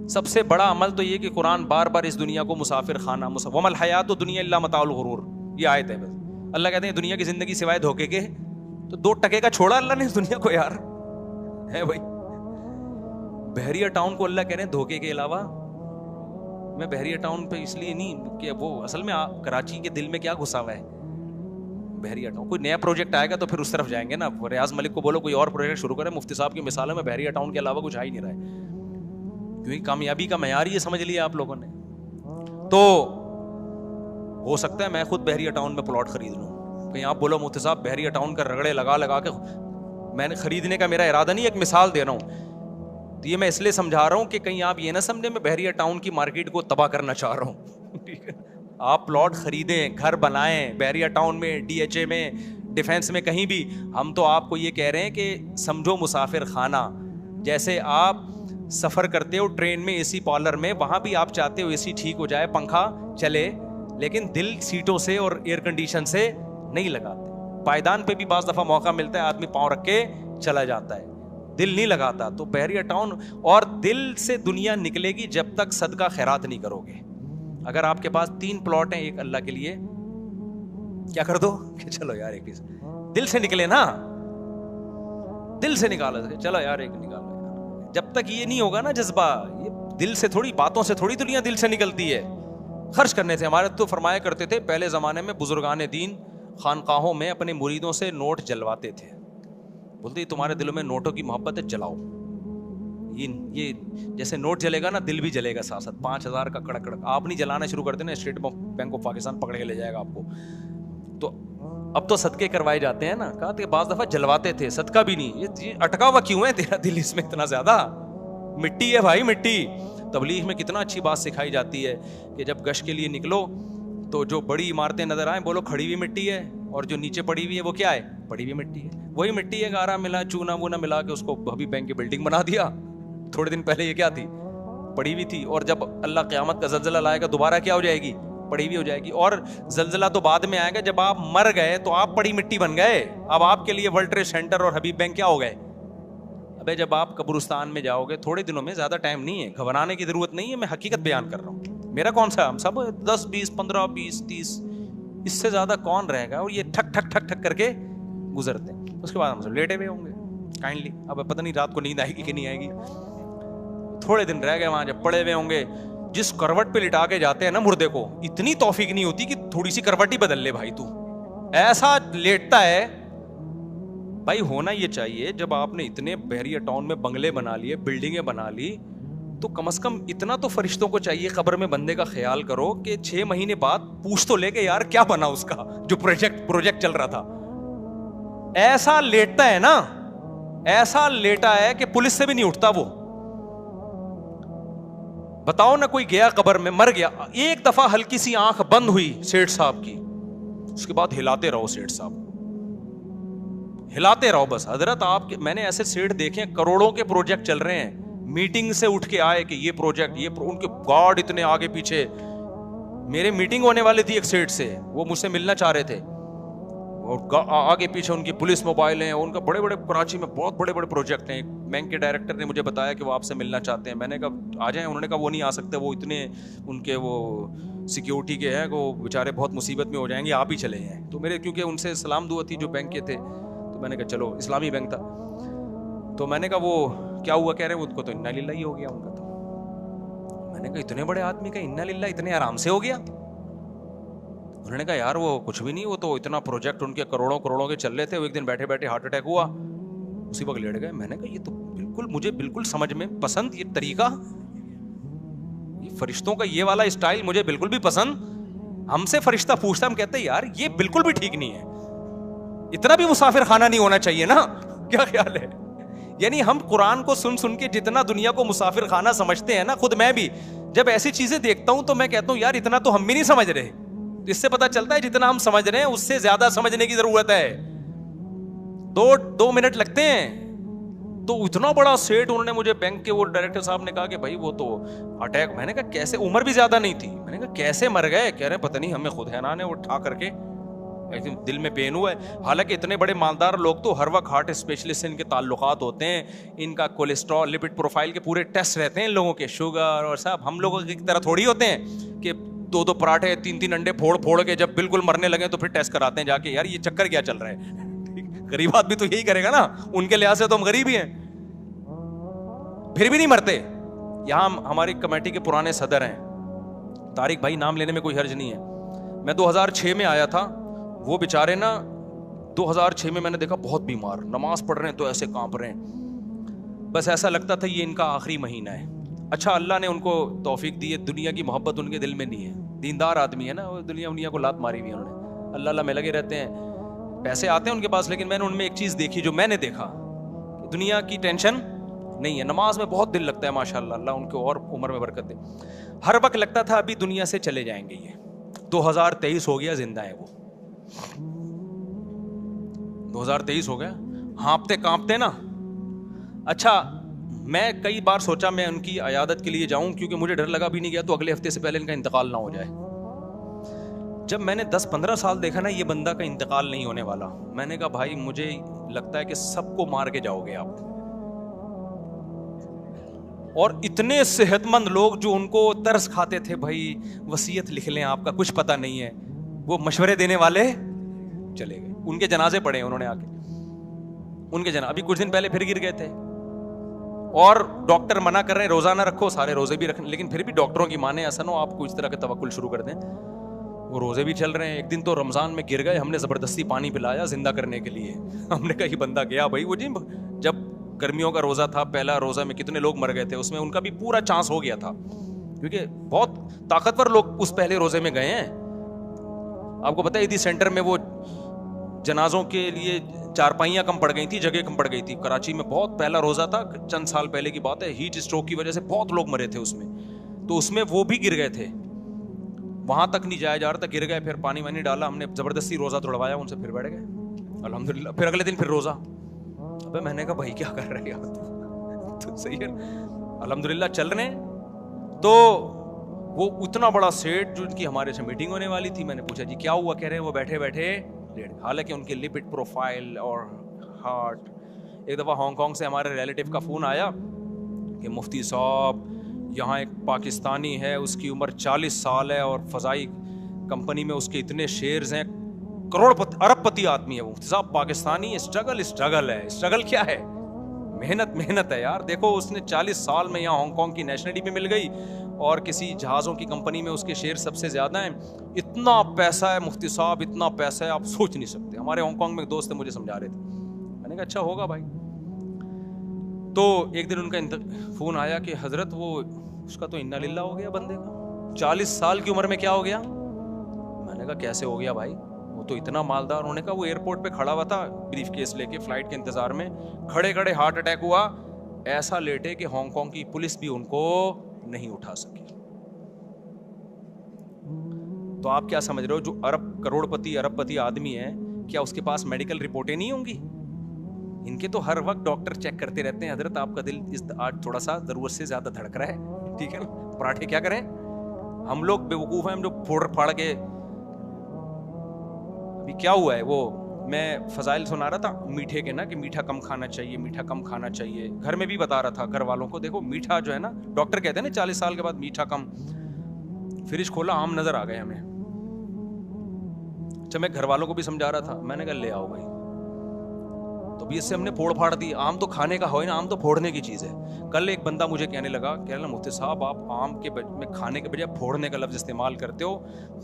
سب سے بڑا عمل تو یہ کہ قرآن بار بار اس دنیا کو مسافر خانہ وما الحیات الدنیا الا متاع الغرور، یہ آیت ہے بس. اللہ کہتے ہیں دنیا کی زندگی سوائے دھوکے کے، تو 2 ٹکے کا چھوڑا اللہ نے اس دنیا کو یار، ہے بھائی. بحریہ ٹاؤن کو اللہ کہہ رہے ہیں دھوکے کے علاوہ. میں بحریہ ٹاؤن پہ اس لیے نہیں کہ وہ اصل میں کراچی کے دل میں کیا گھسا ہوا ہے بحریہ ٹاؤن. کوئی نیا پروجیکٹ آئے گا تو پھر اس طرف جائیں گے نا. ریاض ملک کو بولو کوئی اور پروجیکٹ شروع کرے، مفتی صاحب کی مثالوں میں بحریہ ٹاؤن کے علاوہ کچھ آ ہی نہیں رہا ہے، کیونکہ کامیابی کا معیار یہ سمجھ لیا آپ لوگوں نے. تو ہو سکتا ہے میں خود بحریہ ٹاؤن میں پلاٹ خرید لوں. کہیں آپ بولو مفتی صاحب بحریہ ٹاؤن کا رگڑے لگا کے، میں نے خریدنے کا میرا ارادہ نہیں، ایک مثال دے رہا ہوں. تو یہ میں اس لیے سمجھا رہا ہوں کہ کہیں آپ یہ نہ سمجھیں میں بحریہ ٹاؤن کی مارکیٹ کو تباہ کرنا چاہ رہا ہوں. ٹھیک ہے، آپ پلاٹ خریدیں، گھر بنائیں بحریہ ٹاؤن میں، ڈی ایچ اے میں، ڈیفینس میں، کہیں بھی. ہم تو آپ کو یہ کہہ رہے ہیں کہ سمجھو مسافر خانہ. جیسے آپ سفر کرتے ہو ٹرین میں، اے سی پارلر میں، وہاں بھی آپ چاہتے ہو اے سی ٹھیک ہو جائے، پنکھا چلے، لیکن دل سیٹوں سے اور ایئر کنڈیشن سے نہیں لگاتے. پائیدان پہ بھی بعض دفعہ موقع ملتا ہے آدمی پاؤں رکھ کے چلا جاتا ہے، دل نہیں لگاتا. تو بحریہ ٹاؤن، اور دل سے دنیا نکلے گی جب تک صدقہ خیرات نہیں کرو گے. اگر آپ کے پاس 3 پلاٹ ہیں ایک اللہ کے لیے، کیا کر دو کہ چلو یار ایک پیس دل سے نکلے نا، دل سے نکالو، چلو یار ایک نکالو. جب تک یہ نہیں ہوگا نا جذبہ، یہ دل سے تھوڑی، باتوں سے تھوڑی دنیا دل سے نکلتی ہے. خرچ کرنے سے. ہمارے تو فرمایا کرتے تھے پہلے زمانے میں بزرگان دین خانقاہوں میں اپنے مریدوں سے نوٹ جلواتے تھے. بولتے تمہارے دلوں میں نوٹوں کی محبت ہے، جلاؤ. یہ جیسے نوٹ جلے گا نا دل بھی جلے گا ساتھ ساتھ. 5,000 کا کڑک کڑک آپ نہیں جلانا شروع کر دینا، اسٹیٹ بینک آف پاکستان پکڑ کے لے جائے گا آپ کو. تو اب تو صدقے کروائے جاتے ہیں نا. کہا کہ بعض دفعہ جلواتے تھے، صدقہ بھی نہیں. یہ اٹکا ہوا کیوں ہے تیرا دل اس میں اتنا زیادہ؟ مٹی ہے بھائی، مٹی. تبلیغ میں کتنا اچھی بات سکھائی جاتی ہے کہ جب گشت کے لیے نکلو تو جو بڑی عمارتیں نظر آئیں بولو کھڑی ہوئی مٹی ہے، اور جو نیچے پڑی ہوئی ہے وہ کیا ہے؟ پڑی ہوئی مٹی ہے. وہی مٹی ہے، گارا ملا، چونا وونا ملا کے اس کو حبیب بینک کی بلڈنگ بنا دیا. تھوڑے دن پہلے یہ کیا تھی؟ پڑی ہوئی تھی. اور جب اللہ قیامت کا زلزلہ لائے گا دوبارہ کیا ہو جائے گی؟ پڑی ہوئی ہو جائے گی. اور زلزلہ تو بعد میں آئے گا، جب آپ مر گئے تو آپ پڑی مٹی بن گئے. اب آپ کے لیے ورلڈ ٹریڈ سینٹر اور حبیب بینک کیا ہو گئے؟ ابے جب آپ قبرستان میں جاؤ گے تھوڑے دنوں میں، زیادہ ٹائم نہیں ہے، گھبرانے کی ضرورت نہیں ہے. میں حقیقت بیان کر رہا ہوں. میرا کون سا، ہم سب 10 20 15 20 30، اس سے زیادہ کون رہے گا؟ اور یہ ٹھک ٹھک ٹھک ٹھک کر کے گزرتے ہیں. اس کے بعد ہم سب لیٹے ہوئے ہوں گے کائنڈلی. اب پتہ نہیں رات کو نیند آئے گی کہ نہیں آئے گی. تھوڑے دن رہ گئے وہاں، جب پڑے ہوئے ہوں گے. جس کروٹ پہ لٹا کے جاتے ہیں نا مردے کو، اتنی توفیق نہیں ہوتی کہ تھوڑی سی کروٹ ہی بدل لے بھائی. تو ایسا لیٹتا ہے بھائی. ہونا یہ چاہیے جب آپ نے اتنے بحریہ ٹاؤن میں بنگلے بنا لیے، بلڈنگیں بنا لی، تو کم از کم اتنا تو فرشتوں کو چاہیے قبر میں بندے کا خیال کرو کہ 6 مہینے بعد پوچھ تو لے کے یار کیا بنا اس کا جو پروجیکٹ چل رہا تھا. ایسا لیٹتا ہے نا، ایسا لیٹا ہے کہ پولیس سے بھی نہیں اٹھتا وہ. بتاؤ نا کوئی گیا قبر میں، مر گیا، ایک دفعہ ہلکی سی آنکھ بند ہوئی سیٹھ صاحب کی، اس کے بعد ہلاتے رہو سیٹھ صاحب، ہلاتے رہو بس. حضرت آپ کے، میں نے ایسے سیٹھ دیکھے کروڑوں کے پروجیکٹ چل رہے ہیں، میٹنگ سے اٹھ کے آئے کہ یہ پروجیکٹ، یہ ان کے گارڈ اتنے آگے پیچھے. میرے میٹنگ ہونے والی تھی ایک سیٹھ سے، وہ مجھ سے ملنا چاہ رہے تھے، اور آگے پیچھے ان کی پولیس موبائل ہیں، ان کا بڑے بڑے کراچی میں بہت بڑے بڑے پروجیکٹ ہیں. بینک کے ڈائریکٹر نے مجھے بتایا کہ وہ آپ سے ملنا چاہتے ہیں. میں نے کہا آ جائیں. انہوں نے کہا وہ نہیں آ سکتے، وہ اتنے ان کے وہ سیکیورٹی کے ہیں، وہ بیچارے بہت مصیبت میں ہو جائیں گے، آپ ہی چلے ہیں. تو میرے کیونکہ ان سے سلام دعا تھی جو بینک کے تھے، تو میں نے کہا چلو، اسلامی بینک تھا. تو میں نے کہا وہ کیا ہوا؟ کہہ رہے ہیں ان کو تو انا للہ ہی ہو گیا ان کا. تو میں نے کہا اتنے بڑے آدمی کا انا للہ اتنے آرام سے ہو گیا؟ انہوں نے کہا یار وہ کچھ بھی نہیں، وہ تو اتنا پروجیکٹ ان کے کروڑوں کے چل رہے تھے، وہ ایک دن بیٹھے بیٹھے ہارٹ اٹیک ہوا، اسی وقت لیٹ گئے. میں نے کہا یہ تو بالکل مجھے بالکل سمجھ میں پسند یہ طریقہ، یہ فرشتوں کا یہ والا اسٹائل مجھے بالکل بھی پسند. ہم سے فرشتہ پوچھتا، ہم کہتے ہیں یار یہ بالکل بھی ٹھیک نہیں ہے، اتنا بھی مسافر خانہ نہیں ہونا چاہیے نا. کیا خیال ہے؟ یعنی ہم قرآن کو سن کے جتنا دنیا کو مسافر خانہ سمجھتے ہیں نا، خود میں بھی جب ایسی چیزیں دیکھتا ہوں تو میں کہتا ہوں یار اتنا تو ہم بھی نہیں سمجھ رہے. اس سے پتا چلتا ہے جتنا ہم سمجھ رہے ہیں اس سے زیادہ سمجھنے کی ضرورت ہے. 2 منٹ لگتے ہیں. تو اتنا بڑا سیٹ، انہوں نے مجھے بینک کے وہ ڈائریکٹر صاحب نے کہا کہ بھائی وہ تو اٹیک. میں نے کہا کیسے؟ عمر بھی زیادہ نہیں تھی. میں نے کہا کیسے مر گئے؟ کہہ رہے پتہ نہیں، ہمیں خود حیران ہے. وہ اٹھا کر کے دل میں پین ہوا ہے. حالانکہ اتنے بڑے مالدار لوگ تو ہر وقت ہارٹ اسپیشلسٹ سے ان کے تعلقات ہوتے ہیں, ان کا کولیسٹرول لپڈ پروفائل کے پورے ٹیسٹ رہتے ہیں ان لوگوں کے, شوگر اور سب. ہم لوگوں کی طرح تھوڑی ہوتے ہیں کہ 2 پراٹھے 3 انڈے پھوڑ کے جب بالکل مرنے لگے تو پھر ٹیسٹ کراتے ہیں جا کے, یار یہ چکر کیا چل رہا ہے. غریب آدمی تو یہی کرے گا نا, ان کے لحاظ سے تو ہم غریب ہی ہیں, پھر بھی نہیں مرتے. یہاں ہماری کمیٹی کے پرانے صدر ہیں طارق بھائی, نام لینے میں کوئی حرج نہیں ہے. میں 2006 میں آیا تھا, وہ بیچارے نا 2006 میں نے دیکھا بہت بیمار, نماز پڑھ رہے ہیں تو ایسے کانپ رہے ہیں, بس ایسا لگتا تھا یہ ان کا آخری مہینہ ہے. اچھا اللہ نے ان کو توفیق دی ہے, دنیا کی محبت ان کے دل میں نہیں ہے, دیندار آدمی ہے نا, وہ دنیا کو لات ماری ہوئی ہے انہوں نے, اللہ اللہ میں لگے رہتے ہیں, پیسے آتے ہیں ان کے پاس, لیکن میں نے ان میں ایک چیز دیکھی جو میں نے دیکھا, دنیا کی ٹینشن نہیں ہے, نماز میں بہت دل لگتا ہے ماشاء اللہ, اللہ ان کو اور عمر میں برکت دے. ہر وقت لگتا تھا ابھی دنیا سے چلے جائیں گے یہ, 2023 ہو گیا, زندہ ہے وہ, 2023 ہو گیا, ہانپتے کانپتے نا. اچھا میں کئی بار سوچا میں ان کی عیادت کے لیے جاؤں, کیونکہ مجھے ڈر لگا بھی نہیں گیا تو اگلے ہفتے سے پہلے ان کا انتقال نہ ہو جائے. جب میں نے 10-15 سال دیکھا نا یہ بندہ کا انتقال نہیں ہونے والا, میں نے کہا بھائی مجھے لگتا ہے کہ سب کو مار کے جاؤ گے آپ. اور اتنے صحت مند لوگ جو ان کو ترس کھاتے تھے, بھائی وصیت لکھ لیں آپ کا کچھ پتہ نہیں ہے, وہ مشورے دینے والے چلے گئے. ان کے جنازے پڑے انہوں نے آ کے, ان کے جنازے ابھی کچھ دن پہلے پھر گر گئے تھے, اور ڈاکٹر منع کر رہے ہیں روزہ نہ رکھو, سارے روزے بھی رکھنے, لیکن پھر بھی ڈاکٹروں کی مانے ایسا نہ ہو آپ کو اس طرح کا توکل شروع کر دیں, وہ روزے بھی چل رہے ہیں. ایک دن تو رمضان میں گر گئے, ہم نے زبردستی پانی پلایا زندہ کرنے کے لیے, ہم نے کہا یہ بندہ گیا بھائی. وہ جی جب گرمیوں کا روزہ تھا, پہلا روزہ میں کتنے لوگ مر گئے تھے, اس میں ان کا بھی پورا چانس ہو گیا تھا, کیونکہ بہت طاقتور لوگ اس پہلے روزے میں گئے ہیں. آپ کو پتہ ہے ایدھی سینٹر میں وہ جنازوں کے لیے چارپائیاں کم پڑ گئی تھی, جگہ کم پڑ گئی تھی. کراچی میں بہت پہلا روزہ تھا, چند سال پہلے کی بات ہے, ہیٹ اسٹروک کی وجہ سے بہت لوگ مرے تھے اس میں, تو اس میں وہ بھی گر گئے تھے, وہاں تک نہیں جایا جا رہا تھا, گر گئے. پھر پانی وانی ڈالا, ہم نے زبردستی روزہ توڑوایا ان سے, پھر بیٹھ گئے الحمدللہ. پھر اگلے دن پھر روزہ. ابے میں نے کہا بھائی کیا کر رہے ہیں تو صحیح ہے, الحمدللہ چل رہے ہیں. تو وہ اتنا بڑا سیٹ جو ان کی ہمارے سے میٹنگ ہونے والی تھی, میں نے پوچھا جی کیا ہوا, کہہ رہے ہیں وہ بیٹھے بیٹھے لیٹ, حالانکہ ان کے لپڈ پروفائل اور ہارٹ. ایک دفعہ ہانگ کانگ سے ہمارے ریلیٹیو کا فون آیا کہ مفتی صاحب یہاں ایک پاکستانی ہے, اس کی عمر 40 سال ہے اور فضائی کمپنی میں اس کے اتنے شیئرز ہیں, کروڑ ارب پتی آدمی ہے وہ. مفتی صاحب پاکستانی اسٹرگل ہے. اسٹرگل کیا ہے, محنت ہے یار. دیکھو اس نے 40 سال میں یہاں ہانگ کانگ کی نیشنلٹی بھی مل گئی, اور کسی جہازوں کی کمپنی میں اس کے شیئر سب سے زیادہ ہیں. اتنا پیسہ ہے مفتی صاحب, اتنا پیسہ ہے آپ سوچ نہیں سکتے. ہمارے ہانگ کانگ میں ایک دوست ہے, مجھے سمجھا رہے تھے, میں نے کہا اچھا ہوگا بھائی. تو ایک دن ان کا فون آیا کہ حضرت وہ اس کا تو انا للہ ہو گیا بندے کا, 40 سال کی عمر میں کیا ہو گیا. میں نے کہا کیسے ہو گیا بھائی, وہ تو اتنا مالدار. انہوں نے کہا وہ ایئرپورٹ پہ کھڑا ہوا تھا بریف کیس لے کے, فلائٹ کے انتظار میں, کھڑے کھڑے ہارٹ اٹیک ہوا, ایسا لیٹے کہ ہانگ کانگ کی پولیس بھی ان کو نہیں اٹھا سکی. تو آپ کیا سمجھ رہے ہو, جو کروڑ پتی آدمی ہے, کیا اس کے پاس میڈیکل رپورٹیں نہیں ہوں گی؟ ان کے تو ہر وقت ڈاکٹر چیک کرتے رہتے ہیں, حضرت آپ کا دل آج تھوڑا سا ضرورت سے زیادہ دھڑک رہا ہے, ٹھیک ہے نا, پراٹھے کیا کریں. ہم لوگ بیوقوف ہیں, ہم جو پھاڑ کے. ابھی کیا ہوا ہے, وہ میں فضائل سنا رہا تھا میٹھے کے نا, کہ میٹھا کم کھانا چاہیے. گھر میں بھی بتا رہا تھا گھر والوں کو, دیکھو میٹھا جو ہے نا, ڈاکٹر کہتے ہیں نا 40 سال کے بعد میٹھا کم. فریج کھولا, آم نظر آ گئے ہمیں. اچھا میں گھر والوں کو بھی سمجھا رہا تھا, میں نے کہا لے آؤ بھائی. تو بھی اس سے ہم نے پھوڑ پھاڑ دی. آم تو کھانے کا ہو نا, آم تو پھوڑنے کی چیز ہے. کل ایک بندہ مجھے کہنے لگا, کہہ رہا مفتی صاحب آپ آم کے میں کھانے کے بجائے پھوڑنے کا لفظ استعمال کرتے ہو,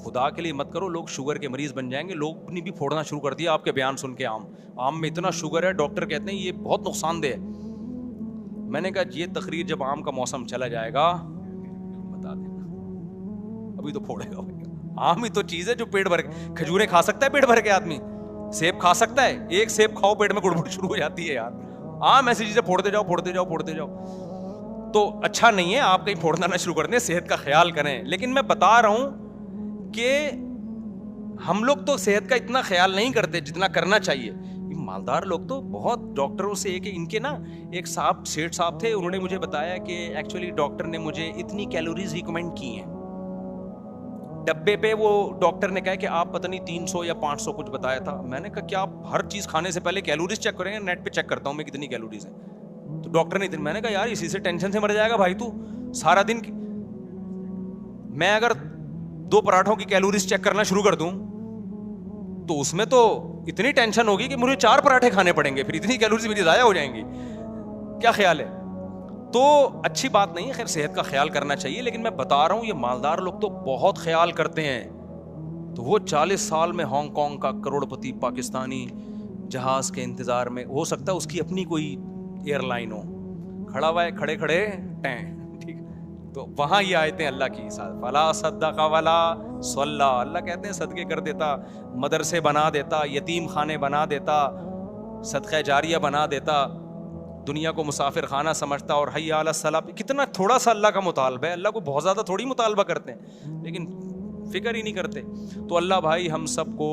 خدا کے لیے مت کرو, لوگ شوگر کے مریض بن جائیں گے. لوگ نے بھی پھوڑنا شروع کر دیا آپ کے بیان سن کے. آم میں اتنا شوگر ہے, ڈاکٹر کہتے ہیں یہ بہت نقصان دہ ہے. میں نے کہا یہ تقریر جب آم کا موسم چلا جائے گا بتا دینا, ابھی تو پھوڑے گا. آم ہی تو چیز ہے جو پیٹ بھر کے, کھجوریں کھا سکتا ہے پیٹ بھر کے آدمی, سیب کھا سکتا ہے, ایک سیب کھاؤ پیٹ میں گڑبڑ شروع ہو جاتی ہے یار. آم ایسی چیزیں پھوڑتے جاؤ تو اچھا نہیں ہے. آپ کہیں پھوڑنا نہ شروع کر دیں, صحت کا خیال کریں. لیکن میں بتا رہا ہوں کہ ہم لوگ تو صحت کا اتنا خیال نہیں کرتے جتنا کرنا چاہیے. مالدار لوگ تو بہت, ڈاکٹروں سے کہ ان کے نا ایک صاحب سیٹھ صاحب تھے, انہوں نے مجھے بتایا کہ ایکچولی ڈاکٹر نے مجھے اتنی کیلوریز ریکمینڈ کی ہیں. ڈبے پہ وہ ڈاکٹر نے کہا کہ آپ پتہ نہیں 300 یا 500 کچھ بتایا تھا. میں نے کہا کیا آپ ہر چیز کھانے سے پہلے کیلوریز چیک کریں گے؟ نیٹ پہ چیک کرتا ہوں میں کتنی کیلوریز ہیں. تو ڈاکٹر نے میں نے کہا یار اسی سے ٹینشن سے مر جائے گا بھائی تو سارا دن. میں اگر 2 پراٹھوں کی کیلوریز چیک کرنا شروع کر دوں تو اس میں تو اتنی ٹینشن ہوگی کہ مجھے 4 پراٹھے کھانے پڑیں گے, پھر اتنی کیلوریز میری ضائع ہو جائیں گی. کیا خیال ہے؟ تو اچھی بات نہیں ہے, خیر صحت کا خیال کرنا چاہیے, لیکن میں بتا رہا ہوں یہ مالدار لوگ تو بہت خیال کرتے ہیں. تو وہ 40 سال میں ہانگ کانگ کا کروڑ پتی پاکستانی جہاز کے انتظار میں, ہو سکتا ہے اس کی اپنی کوئی ایئر لائن ہو, کھڑا ہوا ہے کھڑے کھڑے ٹین, ٹھیک. تو وہاں یہ آیتیں اللہ کی ساتھ فلا صدق ولا صلی, اللہ کہتے ہیں صدقے کر دیتا, مدرسے بنا دیتا, یتیم خانے بنا دیتا, صدقہ جاریہ بنا دیتا, دنیا کو مسافر خانہ سمجھتا, اور حی علی الصلاۃ. کتنا تھوڑا سا اللہ کا مطالبہ ہے, اللہ کو بہت زیادہ تھوڑی مطالبہ کرتے ہیں, لیکن فکر ہی نہیں کرتے. تو اللہ بھائی ہم سب کو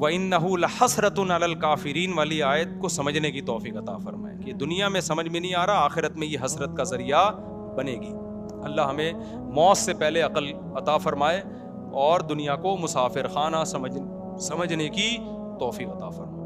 وَإِنَّهُ لَحَسْرَةٌ عَلَى الْكَافِرِينَ والی آیت کو سمجھنے کی توفیق عطا فرمائے کہ دنیا میں سمجھ میں نہیں آ رہا, آخرت میں یہ حسرت کا ذریعہ بنے گی. اللہ ہمیں موت سے پہلے عقل عطا فرمائے اور دنیا کو مسافر خانہ سمجھنے کی توفیق عطا فرمائے.